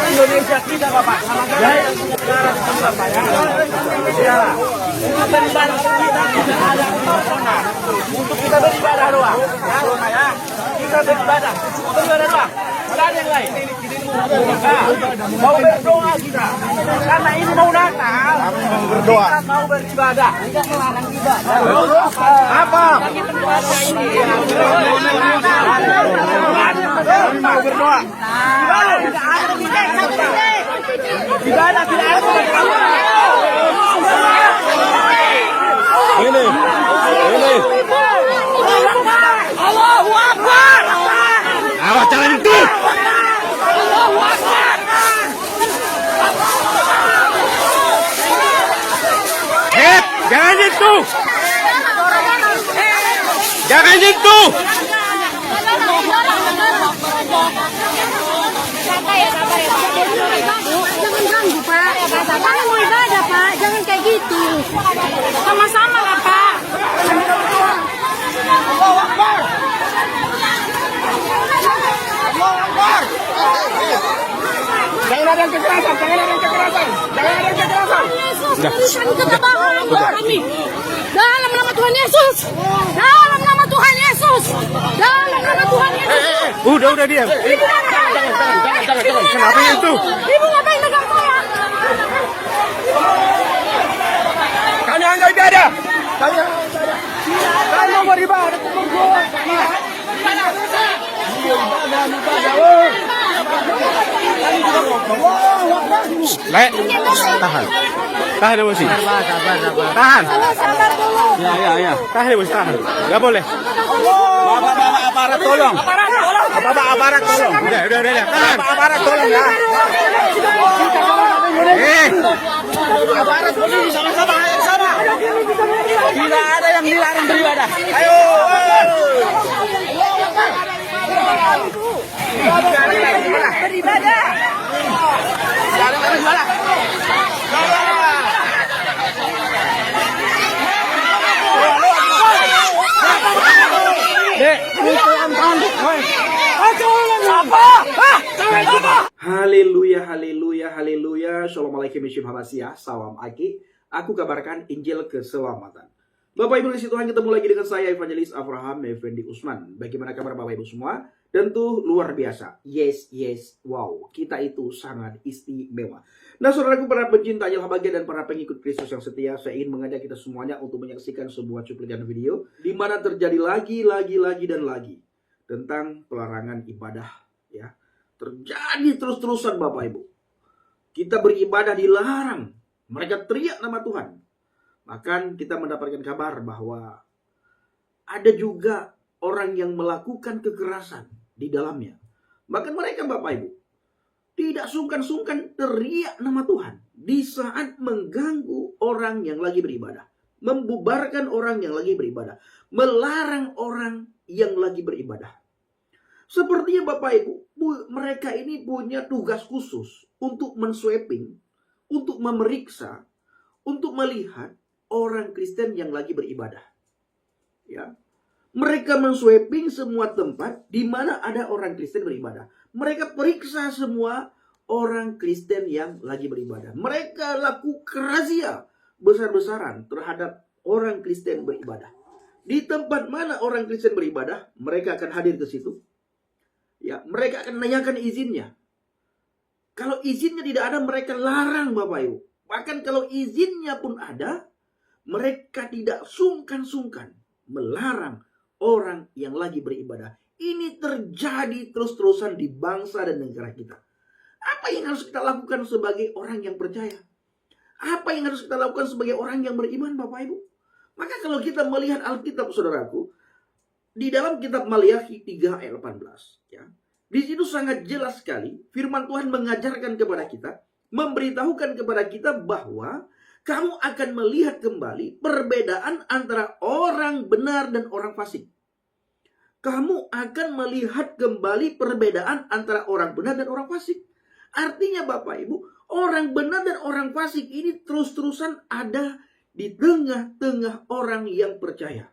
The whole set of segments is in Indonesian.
Indonesia kita Bapak, untuk kita beribadah doang, ya, kita beribadah doang, ada yang lain. Mau berdoa kita, karena ini mau Natal, berdoa, kita mau beribadah, tidak melarang ibadah. Apa? Mau berdoa. Ibadah tidak ada. Ini. Allahu Akbar. Awas jangan itu. Allahu Akbar. Jangan itu. Jangan itu. Jangan ganggu Pak. Jangan mau ibadah Pak. Jangan kayak gitu. Sama-sama lah Pak. Allahu Akbar. Allahu Akbar. Jangan ada kekerasan. Kami dalam nama Tuhan Yesus. Dalam nama Tuhan Yesus. Dalam nama Tuhan Yesus. Udah diam. Jangan. Kenapa itu? Ibu ngapain pegang saya? Kami hanya ibadah. Kami mau beribadah. Lek, tahan emosi. Tahan. Ya. Tahan emosi, tahan. Gak boleh. Bapak aparat tolong. Bapak aparat tolong. Udah. Tahan. Aparat tolong ya. Aparat tolong sama-sama. Tidak ada yang dilarang beribadah. Ayo. Beribadah. Haleluya. Assalamualaikum warahmatullahi wabarakatuh. Salam Aki. Aku kabarkan Injil keselamatan. Bapak Ibu di situ hanya ketemu lagi dengan saya Evangelis Abraham Effendi Usman. Bagaimana kabar Bapak Ibu semua? Tentu luar biasa. Yes. Wow, kita itu sangat istimewa. Nah, saudaraku para pencinta Yahweh bahagia dan para pengikut Kristus yang setia, saya ingin mengajak kita semuanya untuk menyaksikan sebuah cuplikan video di mana terjadi lagi tentang pelarangan ibadah, ya. Terjadi terus-terusan Bapak Ibu. Kita beribadah dilarang. Mereka teriak nama Tuhan. Bahkan kita mendapatkan kabar bahwa ada juga orang yang melakukan kekerasan di dalamnya. Bahkan mereka Bapak Ibu tidak sungkan-sungkan teriak nama Tuhan di saat mengganggu orang yang lagi beribadah, membubarkan orang yang lagi beribadah, melarang orang yang lagi beribadah. Sepertinya Bapak Ibu, mereka ini punya tugas khusus untuk mensweeping, untuk memeriksa, untuk melihat orang Kristen yang lagi beribadah. Ya. Mereka mensweeping semua tempat di mana ada orang Kristen beribadah. Mereka periksa semua orang Kristen yang lagi beribadah. Mereka lakukan razia besar-besaran terhadap orang Kristen beribadah. Di tempat mana orang Kristen beribadah, mereka akan hadir ke situ. Ya, mereka akan menanyakan izinnya. Kalau izinnya tidak ada, mereka larang Bapak Ibu. Bahkan kalau izinnya pun ada, mereka tidak sungkan-sungkan melarang orang yang lagi beribadah. Ini terjadi terus-terusan di bangsa dan negara kita. Apa yang harus kita lakukan sebagai orang yang percaya? Apa yang harus kita lakukan sebagai orang yang beriman Bapak Ibu? Maka kalau kita melihat Alkitab saudaraku, di dalam kitab Maliakhi 3 ayat 18, ya. Di situ sangat jelas sekali firman Tuhan mengajarkan kepada kita, memberitahukan kepada kita bahwa kamu akan melihat kembali perbedaan antara orang benar dan orang fasik. Kamu akan melihat kembali perbedaan antara orang benar dan orang fasik. Artinya Bapak Ibu, Orang benar dan orang fasik ini terus-terusan ada di tengah-tengah orang yang percaya.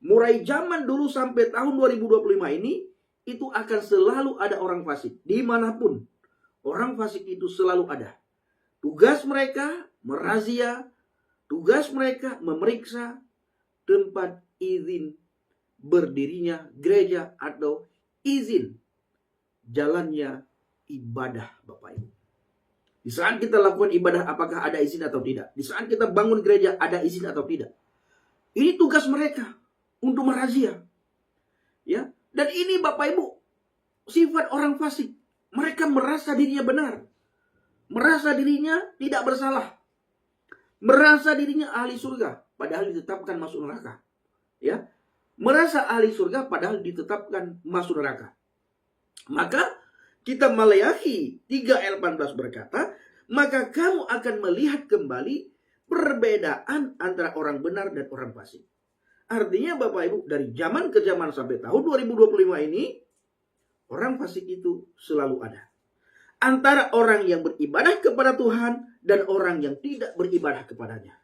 Mulai zaman dulu sampai tahun 2025 ini, itu akan selalu ada orang fasik. Dimanapun, orang fasik itu selalu ada. Tugas mereka merazia, tugas mereka memeriksa tempat izin berdirinya gereja atau izin jalannya ibadah, Bapak Ibu. Di saat kita lakukan ibadah, apakah ada izin atau tidak? Di saat kita bangun gereja, ada izin atau tidak? Ini tugas mereka untuk merazia. Ya, dan ini Bapak Ibu, sifat orang fasik. Mereka merasa dirinya benar. Merasa dirinya tidak bersalah. Merasa dirinya ahli surga, padahal ditetapkan masuk neraka. Ya, merasa ahli surga, padahal ditetapkan masuk neraka. Maka kita Maleakhi 3 ayat 18 berkata, maka kamu akan melihat kembali perbedaan antara orang benar dan orang fasik. Artinya Bapak Ibu, dari zaman ke zaman sampai tahun 2025 ini, orang fasik itu selalu ada. Antara orang yang beribadah kepada Tuhan dan orang yang tidak beribadah kepadanya.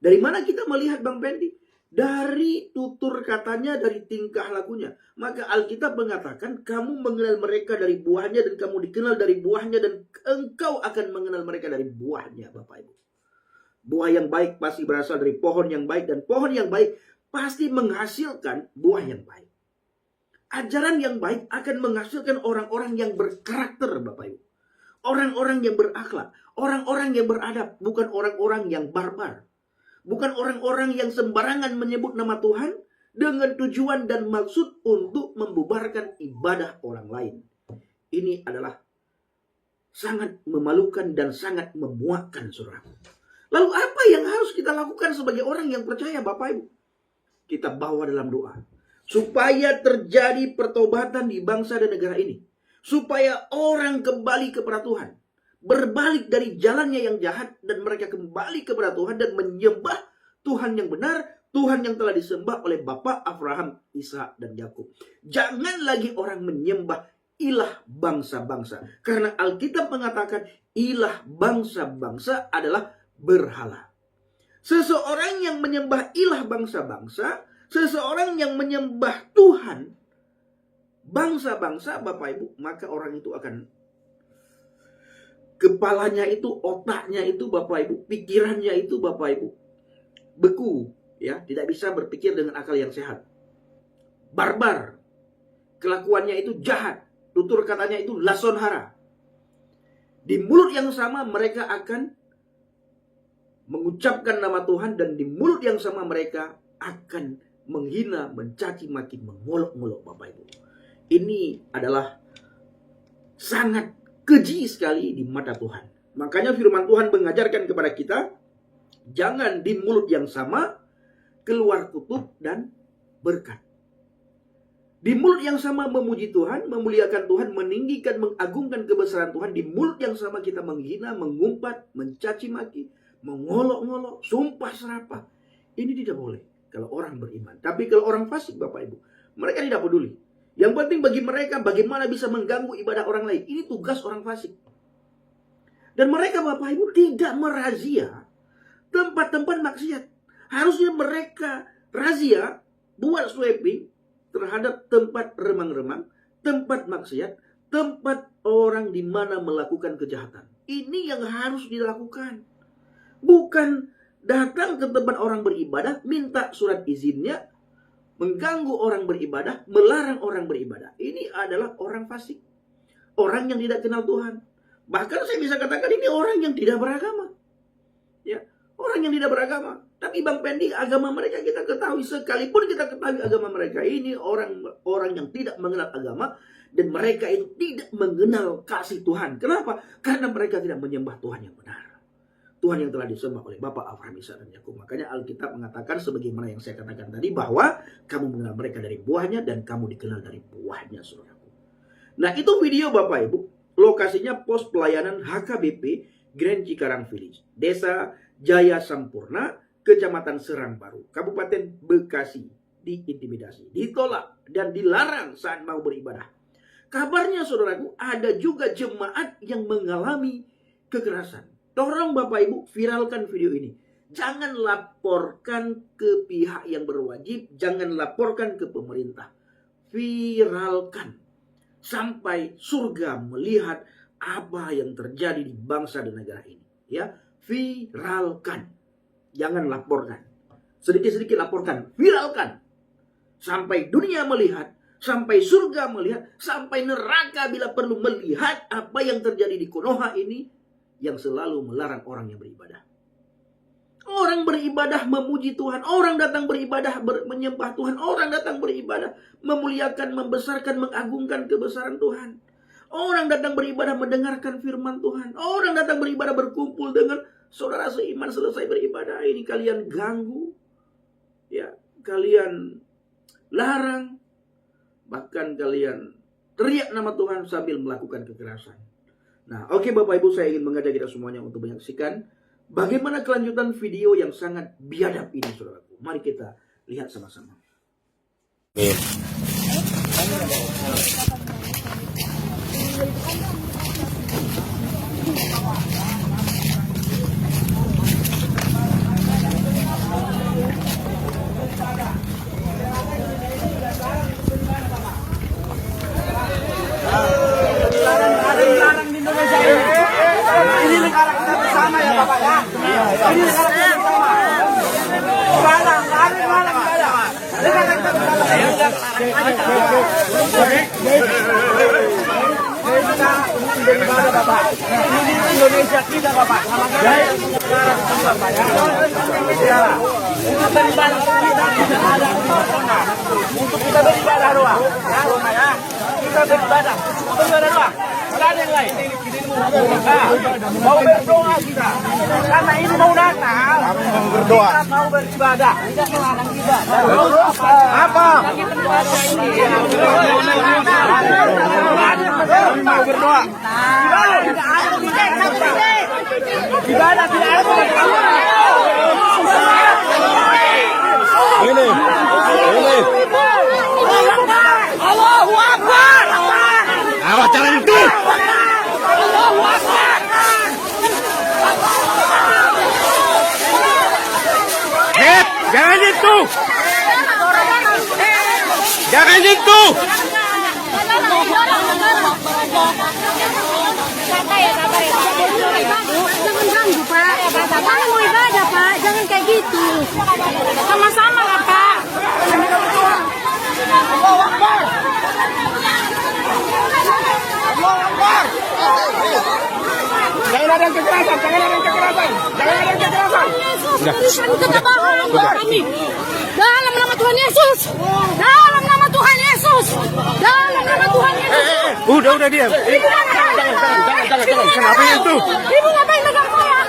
Dari mana kita melihat Bang Pendi? Dari tutur katanya, dari tingkah lakunya. Maka Alkitab mengatakan, kamu mengenal mereka dari buahnya dan kamu dikenal dari buahnya dan engkau akan mengenal mereka dari buahnya, Bapak Ibu. Buah yang baik pasti berasal dari pohon yang baik dan pohon yang baik pasti menghasilkan buah yang baik. Ajaran yang baik akan menghasilkan orang-orang yang berkarakter, Bapak Ibu. Orang-orang yang berakhlak, orang-orang yang beradab, bukan orang-orang yang barbar. Bukan orang-orang yang sembarangan menyebut nama Tuhan dengan tujuan dan maksud untuk membubarkan ibadah orang lain. Ini adalah sangat memalukan dan sangat memuakkan, saudara. Lalu apa yang harus kita lakukan sebagai orang yang percaya, Bapak Ibu? Kita bawa dalam doa. Supaya terjadi pertobatan di bangsa dan negara ini. Supaya orang kembali kepada Tuhan. Berbalik dari jalannya yang jahat dan mereka kembali kepada Tuhan dan menyembah Tuhan yang benar, Tuhan yang telah disembah oleh Bapa Abraham, Ishak dan Yakub. Jangan lagi orang menyembah ilah bangsa-bangsa, karena Alkitab mengatakan ilah bangsa-bangsa adalah berhala. Seseorang yang menyembah ilah bangsa-bangsa, seseorang yang menyembah Tuhan bangsa-bangsa, Bapak Ibu, maka orang itu akan kepalanya itu, otaknya itu, Bapak Ibu, pikirannya itu, Bapak Ibu, beku, ya, tidak bisa berpikir dengan akal yang sehat. Barbar, kelakuannya itu jahat, tutur katanya itu lason hara. Di mulut yang sama mereka akan mengucapkan nama Tuhan dan di mulut yang sama mereka akan menghina, mencaci maki, mengolok-ngolok, Bapak Ibu. Ini adalah sangat keji sekali di mata Tuhan. Makanya firman Tuhan mengajarkan kepada kita, jangan di mulut yang sama keluar kutuk dan berkat. Di mulut yang sama memuji Tuhan, memuliakan Tuhan, meninggikan, mengagungkan kebesaran Tuhan. Di mulut yang sama kita menghina, mengumpat, mencaci maki, mengolok-ngolok, sumpah serapah. Ini tidak boleh kalau orang beriman. Tapi kalau orang fasik, Bapak Ibu, mereka tidak peduli. Yang penting bagi mereka bagaimana bisa mengganggu ibadah orang lain. Ini tugas orang fasik. Dan mereka, Bapak Ibu, tidak merazia tempat-tempat maksiat. Harusnya mereka razia, buat sweeping terhadap tempat remang-remang, tempat maksiat, tempat orang di mana melakukan kejahatan. Ini yang harus dilakukan. Bukan datang ke tempat orang beribadah, minta surat izinnya, mengganggu orang beribadah, melarang orang beribadah. Ini adalah orang fasik. Orang yang tidak kenal Tuhan. Bahkan saya bisa katakan ini orang yang tidak beragama. Ya, orang yang tidak beragama. Tapi Bang Pendi, agama mereka kita ketahui. Sekalipun kita ketahui agama mereka ini orang yang tidak mengenal agama. Dan mereka itu tidak mengenal kasih Tuhan. Kenapa? Karena mereka tidak menyembah Tuhan yang benar. Tuhan yang telah disembah oleh Bapa Abraham, Ishak dan Yakub. Makanya Alkitab mengatakan sebagaimana yang saya katakan tadi, bahwa kamu mengenal mereka dari buahnya dan kamu dikenal dari buahnya, saudaraku. Nah, itu video Bapak Ibu. Lokasinya pos pelayanan HKBP Grand Cikarang Village, Desa Jaya Sampurna, Kecamatan Serang Baru, Kabupaten Bekasi. Diintimidasi, ditolak dan dilarang saat mau beribadah. Kabarnya, saudaraku, ada juga jemaat yang mengalami kekerasan. Tolong Bapak Ibu viralkan video ini. Jangan laporkan ke pihak yang berwajib, jangan laporkan ke pemerintah. Viralkan sampai surga melihat apa yang terjadi di bangsa dan negara ini. Ya, viralkan. Jangan laporkan. Sedikit-sedikit laporkan, viralkan. Sampai dunia melihat, sampai surga melihat, sampai neraka bila perlu melihat apa yang terjadi di Konoha ini yang selalu melarang orang yang beribadah. Orang beribadah memuji Tuhan, orang datang beribadah menyembah Tuhan, orang datang beribadah memuliakan, membesarkan, mengagungkan kebesaran Tuhan. Orang datang beribadah mendengarkan firman Tuhan, orang datang beribadah berkumpul dengan saudara seiman selesai beribadah. Ini kalian ganggu, ya, kalian larang, bahkan kalian teriak nama Tuhan sambil melakukan kekerasan. Nah, oke Bapak Ibu, saya ingin mengajak kita semuanya untuk menyaksikan bagaimana kelanjutan video yang sangat biadab ini, saudaraku. Mari kita lihat sama-sama. Ini negara kita bersama ya Bapak ya. Ini negara kita bersama. Larang enggak ada. Negara kita bersama. Ini Bapak. Ini Indonesia kita Bapak. Sama Bapak ya. Kita beribadah tidak ada corona. Untuk kita beribadah doang. Ya. Kita beribadah doang. Tidak ada yang lain. Mau berdoa kita. Karena ini mau Natal. Mau berdoa. Kita mau beribadah. Tidak melarang ibadah. Apa? Mau berdoa. Ibadah tidak ada. Ini. Allahu Akbar. Apa cara itu? Jangan itu. Jangan itu. Jangan ganggu Pak. Jangan mau ibadah Pak. Jangan kayak gitu. Sama-sama lah Pak. Allahu Akbar. Allahu Akbar. Jangan ada kekerasan. Kami dalam nama Tuhan Yesus. Dalam nama Tuhan Yesus. Dalam nama Tuhan Yesus. Udah diam. Jangan. Kenapa itu? Ibu ngapain pegang saya?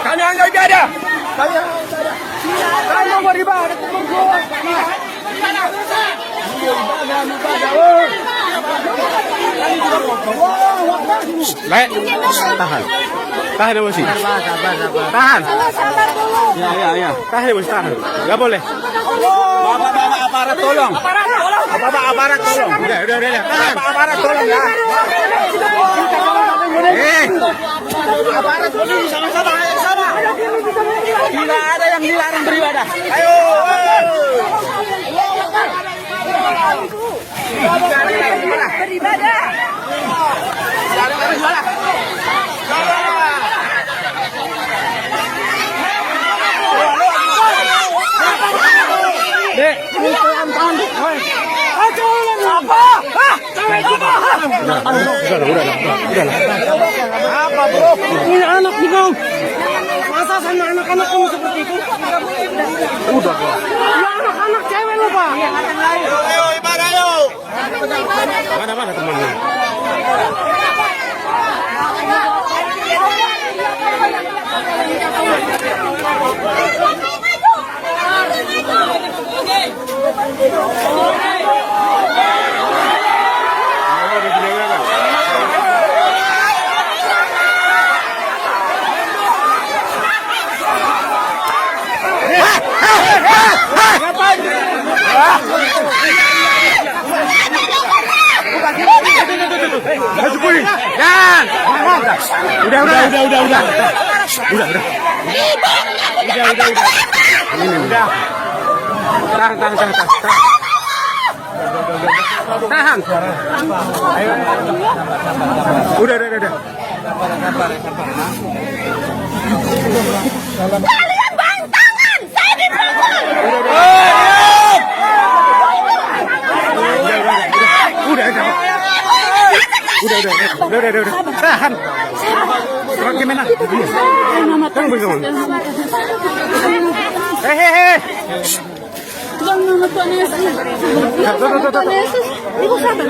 Kami hanya ibadah. Kami mau beribadah. Baik, tahan emosi. Tahan. Ya. Tahan emosi, tahan. Gak boleh. Bapak aparat tolong. Bapak aparat tolong. Udah. Tahan. Aparat tolong ya. Aparat tolong sama-sama. Tidak ada yang dilarang beribadah. Ayo. Beribadah. Dek, ini pelan-pelan. Apa? Apa bro? Punya anak nih kau. Masa sama anak-anak kamu seperti itu? Udah kok. Ya anak-anak cewek lo Pak. Ayo ibadah ayo. Mana temannya? Ngapain? Jangan. Udah. Ini udah. Tahan. Tahan. Udah. Kalian bantangan! Saya dipukul! Udah. Tahan. Bagaimana? Jangan bagaimana? Hehehe. Dalam nama Tuhan Yesus. Dalam nama Tuhan Yesus. Ibu sabar.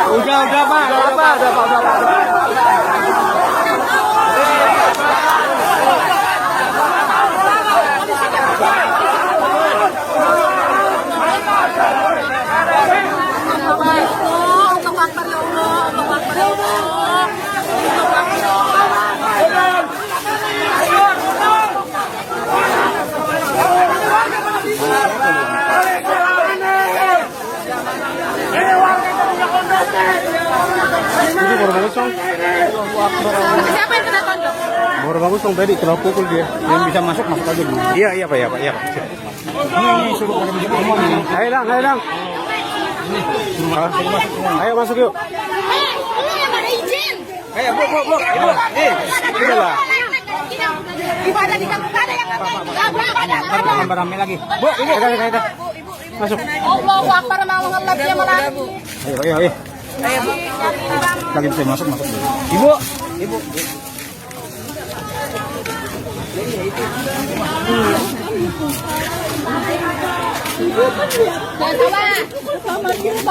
Allah Akbar, Allah Akbar. Udah, Pak. Ini baru bagus dong. Siapa yang kena tonjok? Baru bagus dong tadi kalau pukul dia. Yang bisa masuk aja dulu. Iya Pak. Ini suruh pada bisa ngomong. Ayo lang. Ayo masuk yuk. Ini yang ada izin. Ayo, Bu. Ibu. Udah lah. Ibadah di kampung ada yang nggak Rame lagi. Bu, Ibu. Masuk. Allahu Akbar, Allah dia melati. Ayo. Lagi bisa masuk dulu. Ibu.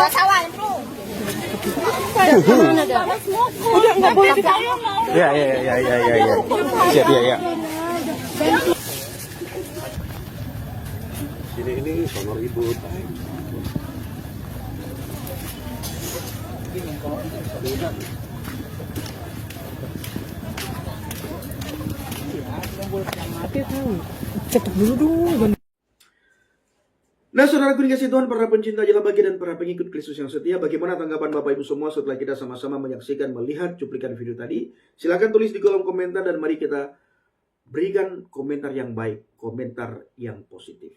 Sawah. Udah nggak boleh ditanya. Iya. Siap ya. Ini sonor ibu. Nah, saudaraku dikasih Tuhan, para pencinta jala bagi dan para pengikut Kristus yang setia, bagaimana tanggapan Bapak Ibu semua setelah kita sama-sama menyaksikan, melihat cuplikan video tadi? Silakan tulis di kolom komentar dan mari kita berikan komentar yang baik, komentar yang positif.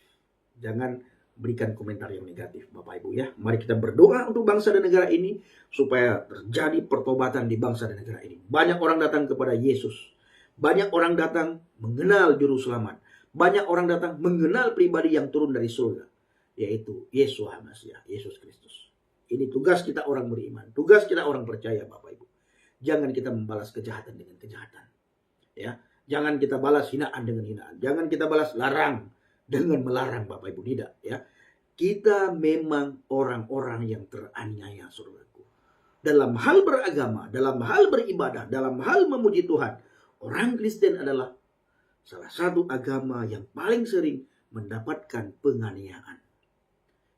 Jangan berikan komentar yang negatif, Bapak Ibu ya. Mari kita berdoa untuk bangsa dan negara ini supaya terjadi pertobatan di bangsa dan negara ini. Banyak orang datang kepada Yesus. Banyak orang datang mengenal juru selamat. Banyak orang datang mengenal pribadi yang turun dari surga, yaitu Yesus Hamasiah, Yesus Kristus. Ini tugas kita orang beriman, tugas kita orang percaya, Bapak Ibu. Jangan kita membalas kejahatan dengan kejahatan. Ya, jangan kita balas hinaan dengan hinaan. Jangan kita balas larang dengan melarang, Bapak Ibu. Tidak, ya. Kita memang orang-orang yang teraniaya, saudaraku. Dalam hal beragama, dalam hal beribadah, dalam hal memuji Tuhan, orang Kristen adalah salah satu agama yang paling sering mendapatkan penganiayaan.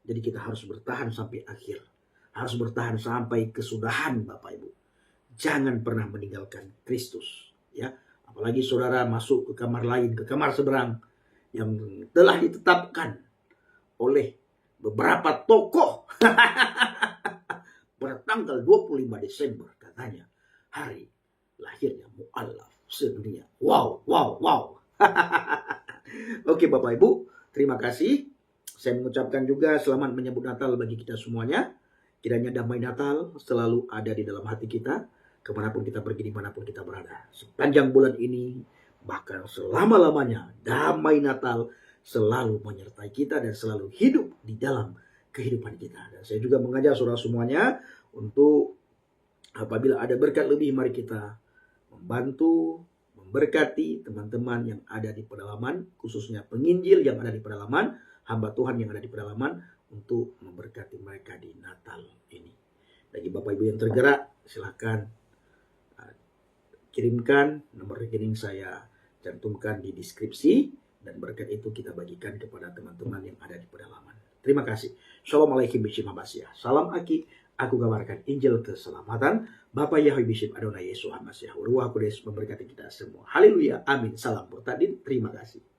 Jadi kita harus bertahan sampai akhir. Harus bertahan sampai kesudahan, Bapak Ibu. Jangan pernah meninggalkan Kristus. Ya, apalagi saudara masuk ke kamar lain, ke kamar seberang yang telah ditetapkan oleh beberapa tokoh. Pada tanggal 25 Desember katanya hari lahirnya mu'alaf sedunia. Wow. Oke Bapak Ibu, terima kasih. Saya mengucapkan juga selamat menyambut Natal bagi kita semuanya. Kiranya damai Natal selalu ada di dalam hati kita, kemanapun kita pergi, dimanapun kita berada. Sepanjang bulan ini, bahkan selama-lamanya, damai Natal selalu menyertai kita dan selalu hidup di dalam kehidupan kita. Dan saya juga mengajak saudara semuanya untuk apabila ada berkat lebih, mari kita membantu, memberkati teman-teman yang ada di pedalaman, khususnya penginjil yang ada di pedalaman, hamba Tuhan yang ada di pedalaman, untuk memberkati mereka di Natal ini. Bagi Bapak Ibu yang tergerak, silakan kirimkan, nomor rekening saya cantumkan di deskripsi, dan berkat itu kita bagikan kepada teman-teman yang ada di pedalaman. Terima kasih. Assalamualaikum warahmatullahi wabarakatuh. Salam Aki, aku kabarkan Injil keselamatan. Bapak Yahweh Bishop Adonai Yesus HaMashiach Ruach Kudus memberkati kita semua. Haleluya, amin. Salam Murtadin. Terima kasih.